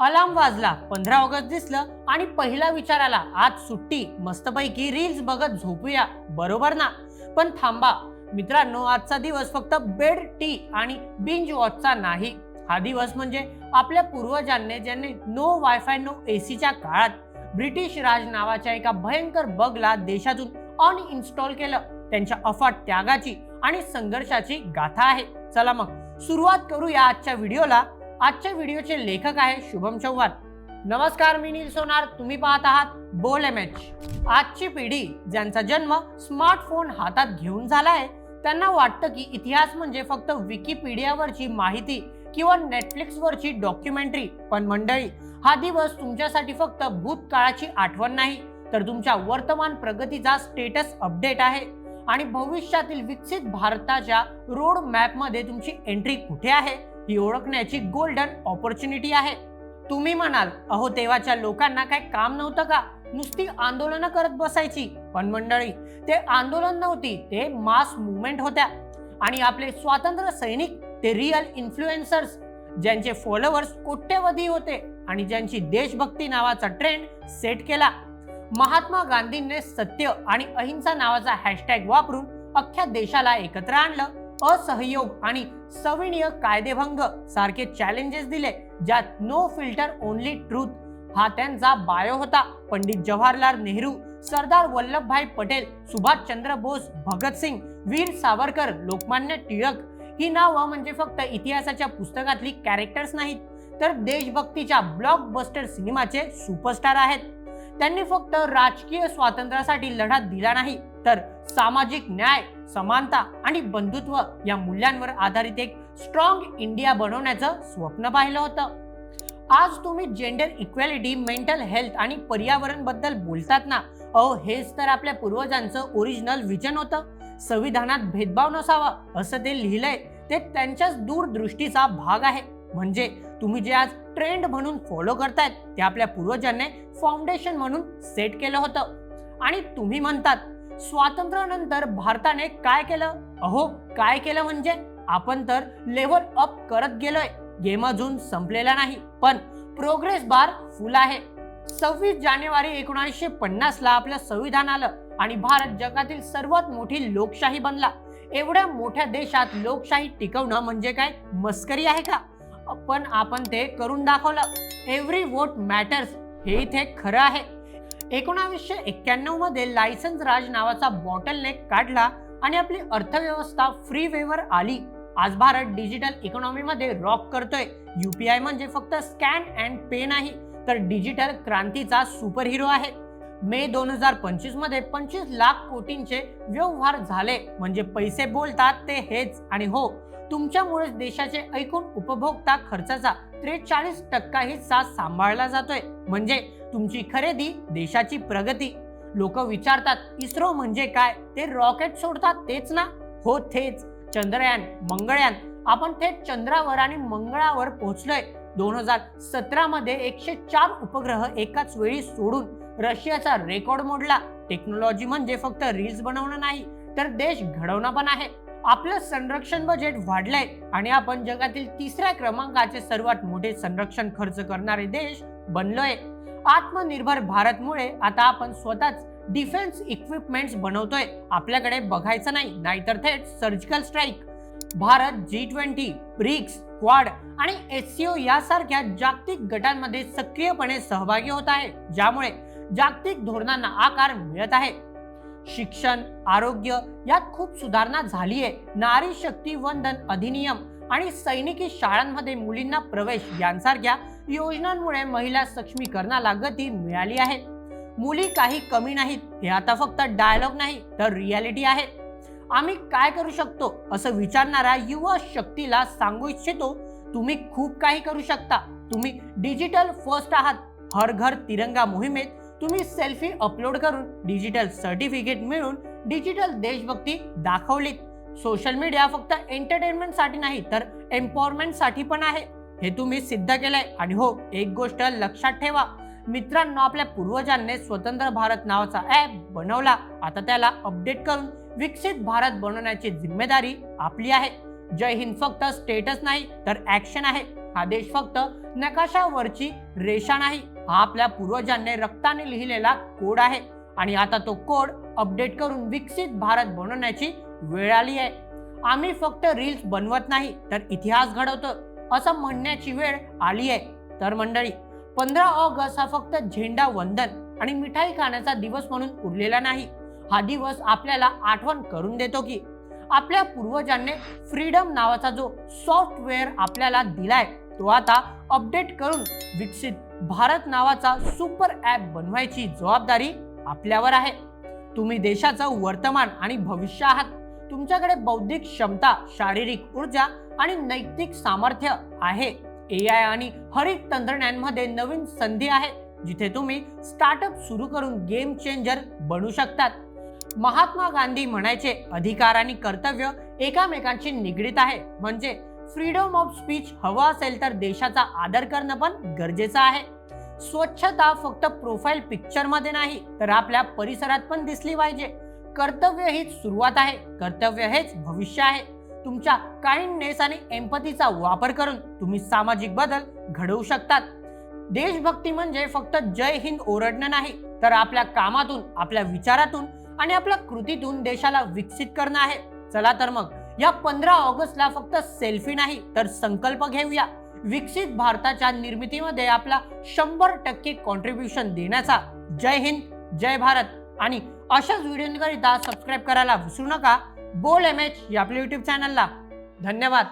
Alarm वाजला, 15 August दिसलं आणि पहिला विचार आला, आज सुट्टी, मस्तपैकी रील्स बघत झोपूया. बरोबर ना? पण थांबा मित्रांनो, आजचा दिवस फक्त बेड टी आणि बिंज वॉचचा नाही. हा दिवस म्हणजे आपल्या पूर्वजांनी ज्यांनी नो वायफाय नो एसीच्या काळात ब्रिटिश राज नावाच्या एका भयंकर बगला देशातून अनइन्स्टॉल केलं, त्यांच्या अफाट त्यागाची आणि संघर्षाची गाथा आहे. चला मग सुरुवात करूया आजच्या व्हिडिओला. आजच्या व्हिडिओचे लेखक आहे शुभम चव्हाण. नमस्कार, मी नील सोनार, तुम्ही पाहत आहात बोल एमएच. आजची पिढी ज्यांचा जन्म स्मार्टफोन हातात घेऊन झाला आहे, त्यांना वाटतं की इतिहास म्हणजे फक्त विकिपीडियावरची माहिती किंवा नेटफ्लिक्सवरची डॉक्युमेंटरी. पण मंडळी, हा दिवस तुमच्यासाठी फक्त भूतकाळाची आठवण नाही, तर तुमच्या वर्तमान प्रगतीचा स्टेटस अपडेट आहे आणि भविष्यातील विकसित भारताच्या रोड मॅप मध्ये तुमची एंट्री कुठे आहे ही ओळखण्याची गोल्डन ऑपॉर्च्युनिटी आहे. तुम्ही म्हणाल, अहो तेव्हाच्या लोकांना काय काम नव्हतं का, नुसती आंदोलनं करत बसायची. पण मंडळी, ते आंदोलन नव्हती, ते मास मुवमेंट होत्या. आणि आपले स्वातंत्र्य सैनिक ते रिअल इन्फ्लुएन्सर्स, ज्यांचे फॉलोअर्स कोट्यवधी होते आणि ज्यांची देशभक्ती नावाचा ट्रेंड सेट केला. महात्मा गांधींनी सत्य आणि अहिंसा नावाचा हॅशटॅग वापरून अख्ख्या देशाला एकत्र आणलं. असहयोग आणि सविनय कायदेभंग सारखे चॅलेंजेस दिले, ज्यात नो फिल्टर ओनली ट्रूथ हा त्यांचा बायो होता. पंडित जवाहरलाल नेहरू, सरदार वल्लभभाई पटेल, सुभाषचंद्र बोस, भगतसिंग, वीर सावरकर, लोकमान्य टिळक ही नावं म्हणजे फक्त इतिहासाच्या पुस्तकातली कॅरेक्टर्स नाहीत, तर देशभक्तीच्या ब्लॉकबस्टर सिनेमाचे सुपरस्टार आहेत. त्यांनी फक्त राजकीय स्वातंत्र्यासाठी लढा दिला नाही, तर सामाजिक न्याय, समानता आणि बंधुत्व या मूल्यांवर आधारित एक स्ट्रॉंग इंडिया बनवण्याचं स्वप्न पाहिलं होतं. आज तुम्ही जेंडर इक्वॅलिटी, मेंटल हेल्थ आणि पर्यावरण बद्दल बोलतात ना, अहो हेच तर आपल्या पूर्वजांचं ओरिजिनल विजन होतं. संविधानात भेदभाव नसावा असं ते लिहिलंय, ते त्यांच्याच दूरदृष्टीचा भाग आहे. म्हणजे तुम्ही जे आज ट्रेंड म्हणून फॉलो करतायत, ते आपल्या पूर्वजांनी फाउंडेशन म्हणून सेट केलं होतं. आणि तुम्ही म्हणतात, स्वातंत्र्यानंतर भारताने काय केलं? अहो काय केलं म्हणजे आपण तर लेव्हल अप करत गेलोय. गेम अजून संपलेला नाही, पण प्रोग्रेस बार फुल आहे. 26 जानेवारी 1950 ला आपलं संविधान आलं आणि भारत जगातील सर्वात मोठी लोकशाही बनला. एवढ्या मोठ्या देशात लोकशाही टिकवणं म्हणजे काय मस्करी आहे का? पण आपण ते करून दाखवलं. एव्हरी वोट मॅटर्स हे इथे खरं आहे. 1991 मध्ये लायसन्स राज नावाचा बॉटलनेक काढला आणि आपली अर्थव्यवस्था फ्री वेवर आली. आज भारत डिजिटल इकॉनॉमी मध्ये रॉक करतोय. यूपीआय म्हणजे फक्त स्कॅन अँड पे नाही, तर डिजिटल क्रांतीचा सुपर हिरो आहे. मे 2025 मध्ये 25 लाख कोटींचे व्यवहार झाले. म्हणजे पैसे बोलतात ते हेच. आणि हो, तुमच्यामुळे देशाचे एकूण उपभोक्ता खर्चाचा 43% हिस्सा सांभाळला जातोय. म्हणजे तुमची खरेदी देशाची प्रगती. लोक विचारतात, इस्रो म्हणजे काय? ते रॉकेट सोडतात तेच ना? हो तेच. चंद्रयान, मंगळयान, आपण थेट चंद्रावर आणि मंगळावर पोहोचलोय. 2017 मध्ये 104 उपग्रह एकाच वेळी सोडून रशियाचा रेकॉर्ड मोडला. टेक्नॉलॉजी म्हणजे फक्त रील्स बनवणं नाही, तर देश घडवणं पण आहे. आपलं संरक्षण बजेट वाढलंय आणि आपण जगातील 3ऱ्या क्रमांकाचे सर्वात मोठे संरक्षण खर्च करणारे देश बनलोय. आत्मनिर्भर भारतमुळे आता आपण स्वतःच डिफेन्स इक्विपमेंट्स बनवतोय. आपल्याकडे बघायचं नाही, नाहीतर थेट surgical strike. Bharat G20, BRICS, Quad आणि SCO यासारख्या जागतिक गटांमध्ये सक्रियपणे सहभागी होत आहे, ज्यामुळे जागतिक धोरणांना आकार मिळत आहे. शिक्षण, आरोग्य यात खूप सुधारणा झालीय. नारी शक्ती वंदन अधिनियम आणि सैनिकी शाळांमध्ये मुलींना प्रवेश यांसारख्या योजनांमुळे महिला सक्षमीकरणाला गती मिळाली आहे. मुली काही कमी नाहीत हे आता फक्त डायलॉग नाही, तर रियालिटी आहे. आम्ही काय करू शकतो असं विचारणाऱ्या युवा शक्तीला सांगू इच्छितो, तुम्ही खूप काही करू शकता. तुम्ही डिजिटल फर्स्ट आहात. हर घर तिरंगा मोहिमेत तुम्ही सेल्फी अपलोड करून डिजिटल सर्टिफिकेट मिळून डिजिटल देशभक्ती दाखवलीत. सोशल मीडिया फक्त एंटरटेनमेंट साठी नाही, तर एम्पॉवरमेंट साठी पण आहे. हे तुम्ही सिद्ध केलंय. आणि हो, एक गोष्ट लक्षात ठेवा मित्रांनो, आपल्या पूर्वजांनी स्वतंत्र भारत नावाचा ऍप बनवला. आता त्याला अपडेट करून विकसित भारत बनवण्याची जिम्मेदारी आपली आहे. जय हिंद फक्त स्टेटस नाही तर ऍक्शन आहे. हा देश फक्त नकाशावरची रेषा नाही, हा आपल्या पूर्वजांनी रक्ताने लिहिलेला कोड आहे आणि आता तो कोड अपडेट करून विकसित भारत बनवण्याची वेळ आली आहे. आम्ही फक्त रील्स बनवत नाही तर इतिहास घडवतो असं म्हणण्याची वेळ आली आहे. तर मंडळी, 15 ऑगस्ट हा फक्त झेंडा वंदन आणि मिठाई खाण्याचा दिवस म्हणून उरलेला नाही. हा दिवस आपल्याला आठवण करून देतो की आपल्या पूर्वजांनी फ्रीडम नावाचा जो सॉफ्टवेअर आपल्याला दिलाय तो आता अपडेट करून विकसित भारत नावाचा सुपर ॲप बनवायची जबाबदारी आपल्यावर आहे. तुम्ही देशाचं वर्तमान आणि भविष्य आहात. तुमच्याकडे बौद्धिक क्षमता, शारीरिक ऊर्जा आणि नैतिक सामर्थ्य आहे. AI आणि हरित तंत्रज्ञानामध्ये नवीन संधी आहे जिथे तुम्ही स्टार्टअप सुरू करून गेम चेंजर बनू शकतात. महात्मा गांधी म्हणायचे, अधिकार आणि कर्तव्य एकामेकांशी निगडीत आहे. म्हणजे फ्रीडम ऑफ स्पीच हवा असेल तर देशाचा आदर करणं पण गरजेचं आहे. स्वच्छता फक्त प्रोफाईल पिक्चर मध्ये नाही तर आपल्या परिसरात पण दिसली पाहिजे. कर्तव्य हीच सुरुवात आहे, कर्तव्य हेच भविष्य आहे. तुमच्या काइंडनेस आणि एम्पथीचा वापर करून तुम्ही सामाजिक बदल घडवू शकतात. देशभक्ती म्हणजे फक्त जय हिंद ओरडणं नाही तर आपल्या कामातून, आपल्या विचारातून आणि आपल्या कृतीतून देशाला विकसित करणं आहे. चला तर मग या 15 ऑगस्टला फक्त सेल्फी नाही तर संकल्प घेऊया. विकसित भारताच्या निर्मितीमध्ये आपला 100% कॉन्ट्रीब्युशन देण्याचा. जय हिंद, जय भारत. आणि अशाच व्हिडिओकरिता सबस्क्राईब करायला विसरू नका. बोल MH या आपल्या YouTube चॅनलला. धन्यवाद.